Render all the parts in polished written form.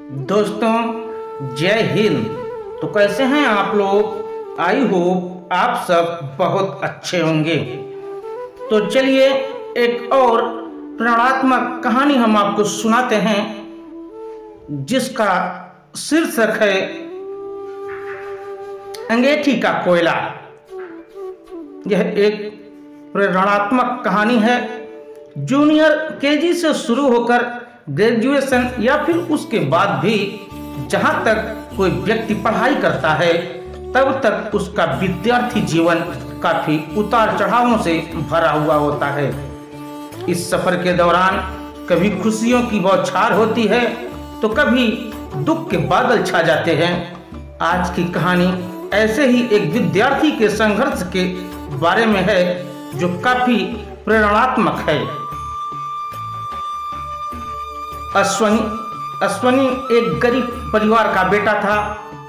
दोस्तों जय हिंद। तो कैसे हैं आप लोग? आई होप आप सब बहुत अच्छे होंगे। तो चलिए एक और प्रेरणात्मक कहानी हम आपको सुनाते हैं जिसका शीर्षक है अंगेठी का कोयला। यह एक प्रेरणात्मक कहानी है। जूनियर केजी से शुरू होकर ग्रेजुएशन या फिर उसके बाद भी जहां तक कोई व्यक्ति पढ़ाई करता है तब तक उसका विद्यार्थी जीवन काफी उतार चढ़ावों से भरा हुआ होता है। इस सफर के दौरान कभी खुशियों की बौछार होती है तो कभी दुख के बादल छा जाते हैं। आज की कहानी ऐसे ही एक विद्यार्थी के संघर्ष के बारे में है जो काफी प्रेरणात्मक है। अश्वनी एक गरीब परिवार का बेटा था।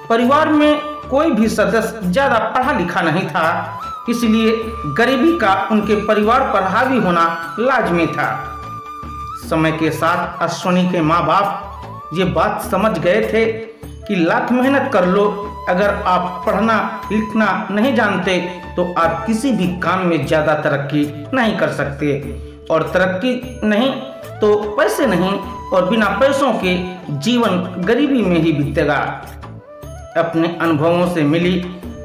परिवार में कोई भी सदस्य ज्यादा पढ़ा लिखा नहीं था, इसलिए गरीबी का उनके परिवार पर हावी होना लाजमी था। समय के साथ अश्वनी के माँ बाप ये बात समझ गए थे कि लाख मेहनत कर लो, अगर आप पढ़ना लिखना नहीं जानते तो आप किसी भी काम में ज्यादा तरक्की नहीं कर सकते, और तरक्की नहीं तो पैसे नहीं, और बिना पैसों के जीवन गरीबी में ही बीतेगा। अपने अनुभवों से मिली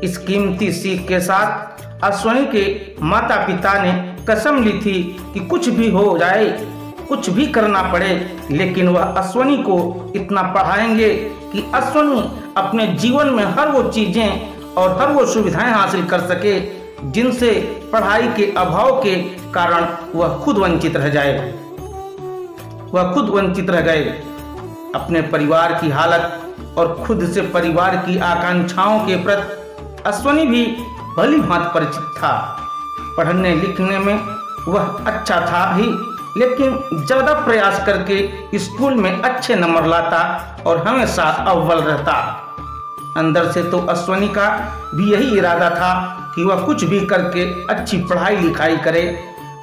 इस कीमती सीख के साथ अश्वनी के माता पिता ने कसम ली थी कि कुछ भी हो जाए, कुछ भी करना पड़े, लेकिन वह अश्वनी को इतना पढ़ाएंगे कि अश्वनी अपने जीवन में हर वो चीजें और हर वो सुविधाएं हासिल कर सके जिनसे पढ़ाई के अभाव के कारण वह खुद वंचित रह गए। अपने परिवार की हालत और खुद से परिवार की आकांक्षाओं के प्रति अश्वनी भी भली भांति परिचित था। पढ़ने लिखने में वह अच्छा था ही, लेकिन ज्यादा प्रयास करके स्कूल में अच्छे नंबर लाता और हमेशा अव्वल रहता। अंदर से तो अश्वनी का भी यही इरादा था कि वह कुछ भी करके अच्छी पढ़ाई लिखाई करे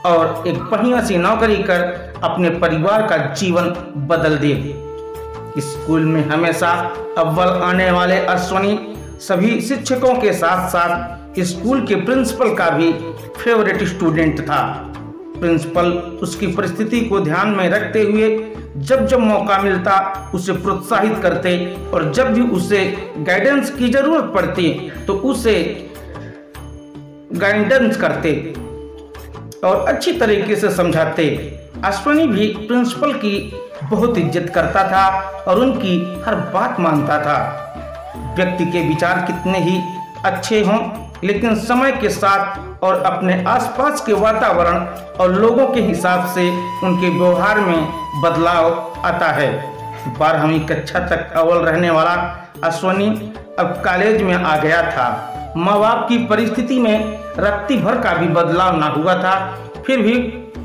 और एक बढ़िया सी नौकरी कर अपने परिवार का जीवन बदल दे। स्कूल में हमेशा अव्वल आने वाले अश्वनी सभी शिक्षकों के साथ साथ स्कूल के प्रिंसिपल का भी फेवरेट स्टूडेंट था। प्रिंसिपल उसकी परिस्थिति को ध्यान में रखते हुए जब जब मौका मिलता उसे प्रोत्साहित करते, और जब भी उसे गाइडेंस की जरूरत पड़ती तो उसे गाइडेंस करते और अच्छी तरीके से समझाते। अश्वनी भी प्रिंसिपल की बहुत इज्जत करता था और उनकी हर बात मानता था। व्यक्ति के विचार कितने ही अच्छे हों, लेकिन समय के साथ और अपने आसपास के वातावरण और लोगों के हिसाब से उनके व्यवहार में बदलाव आता है। 12वीं कक्षा तक अव्वल रहने वाला अश्वनी अब कॉलेज में आ गया था। माँ बाप की परिस्थिति में रत्ती भर का भी बदलाव ना हुआ था, फिर भी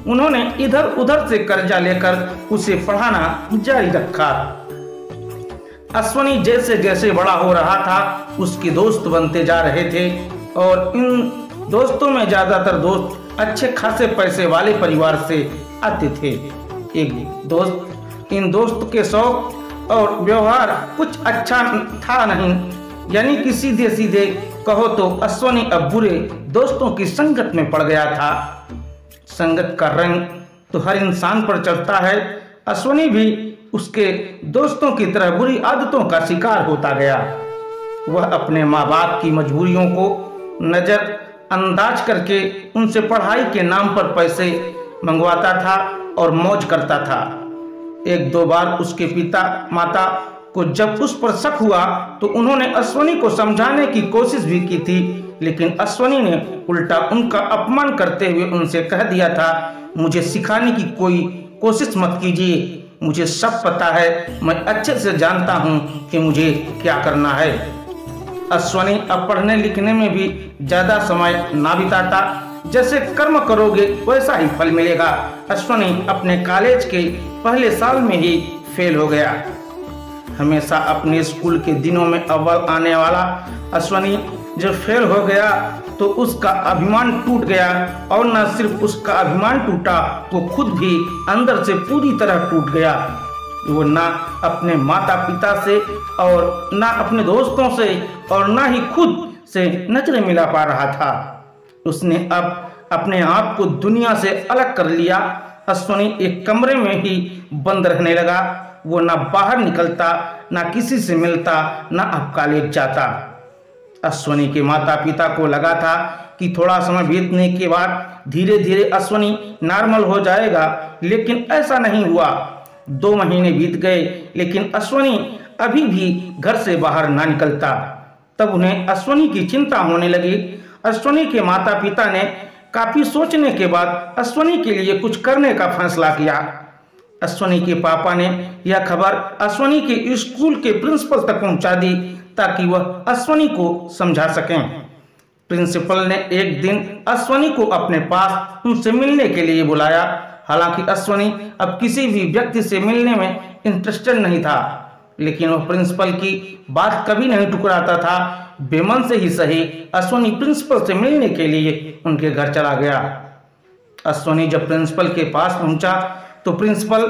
उन्होंने इधर उधर से कर्जा लेकर उसे पढ़ाना जारी रखा। अश्वनी जैसे जैसे बड़ा हो रहा था उसके दोस्त बनते जा रहे थे, और इन दोस्तों में ज्यादातर दोस्त अच्छे खासे पैसे वाले परिवार से आते थे। इन दोस्त के शौक और व्यवहार कुछ अच्छा था नहीं, यानी कि सीधे सीधे कहो तो अश्वनी अब बुरे दोस्तों की संगत में पड़ गया था। संगत का रंग तो हर इंसान पर चढ़ता है। अश्वनी भी उसके दोस्तों की तरह बुरी आदतों का शिकार होता गया। वह अपने माँ बाप की मजबूरियों को नजरअंदाज करके उनसे पढ़ाई के नाम पर पैसे मंगवाता था और मौज करता था। एक दो बार उसके पिता माता को जब उस पर शक हुआ तो उन्होंने अश्वनी को समझाने की कोशिश भी की थी, लेकिन अश्वनी ने उल्टा उनका अपमान करते हुए उनसे कह दिया था, मुझे सिखाने की कोई कोशिश मत कीजिए, मुझे सब पता है, मैं अच्छे से जानता हूँ कि मुझे क्या करना है। अश्वनी अब पढ़ने लिखने में भी ज्यादा समय ना बिताता। जैसे कर्म करोगे वैसा ही फल मिलेगा। अश्वनी अपने कॉलेज के पहले साल में ही फेल हो गया। हमेशा अपने स्कूल के दिनों में अव्वल आने वाला अश्वनी जब फेल हो गया तो उसका अभिमान टूट गया, और न सिर्फ उसका अभिमान टूटा, वो खुद भी अंदर से पूरी तरह टूट गया। वो ना अपने माता पिता से और ना अपने दोस्तों से और ना ही खुद से नजरें मिला पा रहा था। उसने अब अपने आप को दुनिया से अलग कर लिया। अश्वनी एक कमरे में ही बंद रहने लगा। वो ना बाहर निकलता, ना किसी से मिलता, ना अब कॉलेज जाता। अश्वनी के माता पिता को लगा था कि थोड़ा समय बीतने के बाद धीरे धीरे अश्वनी नॉर्मल हो जाएगा, लेकिन ऐसा नहीं हुआ। 2 महीने बीत गए, लेकिन अश्वनी अभी भी घर से बाहर ना निकलता। तब उन्हें अश्वनी की चिंता होने लगी। अश्वनी के माता पिता ने काफी सोचने के बाद अश्वनी के लिए कुछ करने का फैसला किया। अश्वनी के पापा ने यह खबर अश्वनी के स्कूल के प्रिंसिपल तक पहुंचा दी ताकि वह अश्वनी को समझा सकें। प्रिंसिपल ने एक दिन अश्वनी को अपने पास उनसे मिलने के लिए बुलाया। हालांकि अश्वनी अब किसी भी व्यक्ति से मिलने में इंटरेस्टेड नहीं था, लेकिन वह प्रिंसिपल की बात कभी नहीं ठुकराता था। बेमन से ही सही अश्वनी प्रिंसिपल से मिलने के लिए उनके घर चला गया। अश्वनी जब प्रिंसिपल के पास पहुंचा तो प्रिंसिपल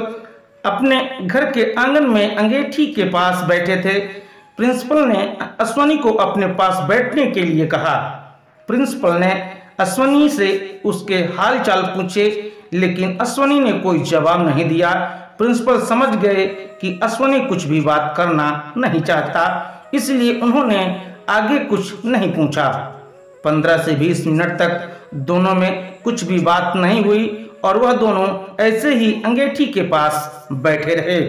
अपने घर के आंगन में अंगीठी के पास बैठे थे। प्रिंसिपल ने अश्वनी को अपने पास बैठने के लिए कहा। प्रिंसिपल ने अश्वनी से उसके हाल चाल पूछे, लेकिन अश्वनी ने कोई जवाब नहीं दिया। प्रिंसिपल समझ गए कि अश्वनी कुछ भी बात करना नहीं चाहता, इसलिए उन्होंने आगे कुछ नहीं पूछा। 15 से 20 मिनट तक दोनों में कुछ भी बात नहीं हुई और वह दोनों ऐसे ही अंगीठी के पास बैठे रहे।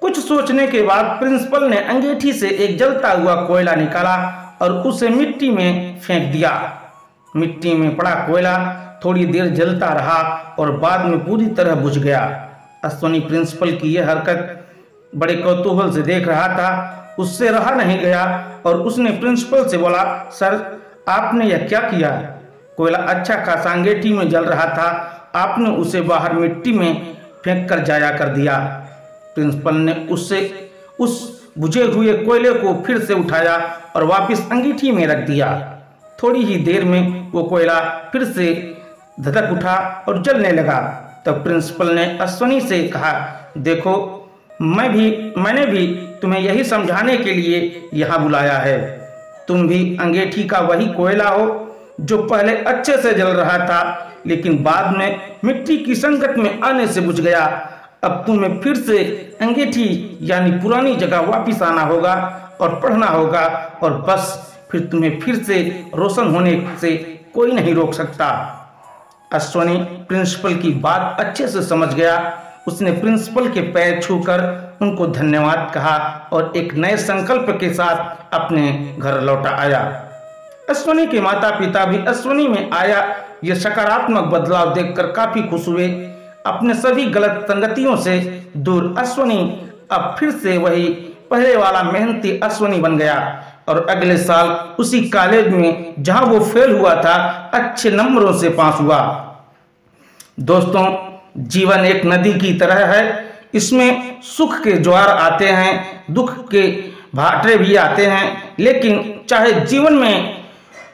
कुछ सोचने के बाद प्रिंसिपल ने अंगीठी से एक जलता हुआ कोयला निकाला और उसे मिट्टी में फेंक दिया। मिट्टी में पड़ा कोयला थोड़ी देर जलता रहा और बाद में पूरी तरह बुझ गया। अश्वनी प्रिंसिपल की यह हरकत बड़े कौतूहल से देख रहा था। उससे रहा नहीं गया और उसने प्रिंसिपल से बोला, सर आपने यह क्या किया? कोयला अच्छा खासा अंगीठी में जल रहा था, आपने उसे बाहर मिट्टी में फेंक कर जाया कर दिया। प्रिंसिपल ने उससे उस बुझे हुए कोयले को फिर से उठाया और वापस अंगीठी में रख दिया। थोड़ी ही देर में वो कोयला फिर से धधक उठा और जलने लगा। तब प्रिंसिपल ने अश्वनी से कहा, देखो मैंने भी तुम्हें यही समझाने के लिए यहाँ बुलाया है। तुम भी अंगीठी का वही कोयला हो जो पहले अच्छे से जल रहा था, लेकिन बाद में मिट्टी की संकट में आने से बुझ गया। अब तुम्हें फिर से अंगीठी यानी पुरानी जगह वापस आना होगा और पढ़ना होगा, और बस फिर तुम्हें फिर से रोशन होने से कोई नहीं रोक सकता। अश्वनी प्रिंसिपल की बात अच्छे से समझ गया। उसने प्रिंसिपल के पैर छूकर उनको धन्यवाद कहा और एक नए संकल्प के साथ अपने घर लौटा आया। अश्वनी के माता पिता भी अश्वनी में आया यह सकारात्मक बदलाव देखकर काफी खुश हुए। अपने सभी गलत संगतियों से दूर अश्वनी अब फिर से वही पहले वाला मेहनती अश्वनी बन गया और अगले साल उसी कॉलेज में जहां वो फेल हुआ था, अच्छे नंबरों से पास हुआ। दोस्तों, जीवन एक नदी की तरह है। इसमें सुख के ज्वार आते हैं, दुख के भाटे भी आते हैं, लेकिन चाहे जीवन में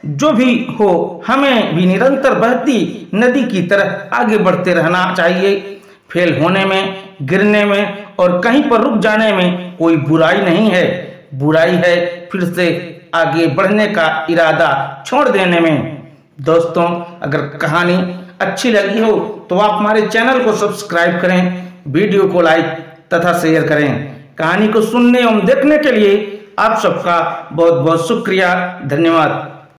जो भी हो, हमें भी निरंतर बहती नदी की तरह आगे बढ़ते रहना चाहिए। फेल होने में, गिरने में और कहीं पर रुक जाने में कोई बुराई नहीं है। बुराई है फिर से आगे बढ़ने का इरादा छोड़ देने में। दोस्तों, अगर कहानी अच्छी लगी हो तो आप हमारे चैनल को सब्सक्राइब करें, वीडियो को लाइक तथा शेयर करें। कहानी को सुनने एवं देखने के लिए आप सबका बहुत बहुत शुक्रिया, धन्यवाद।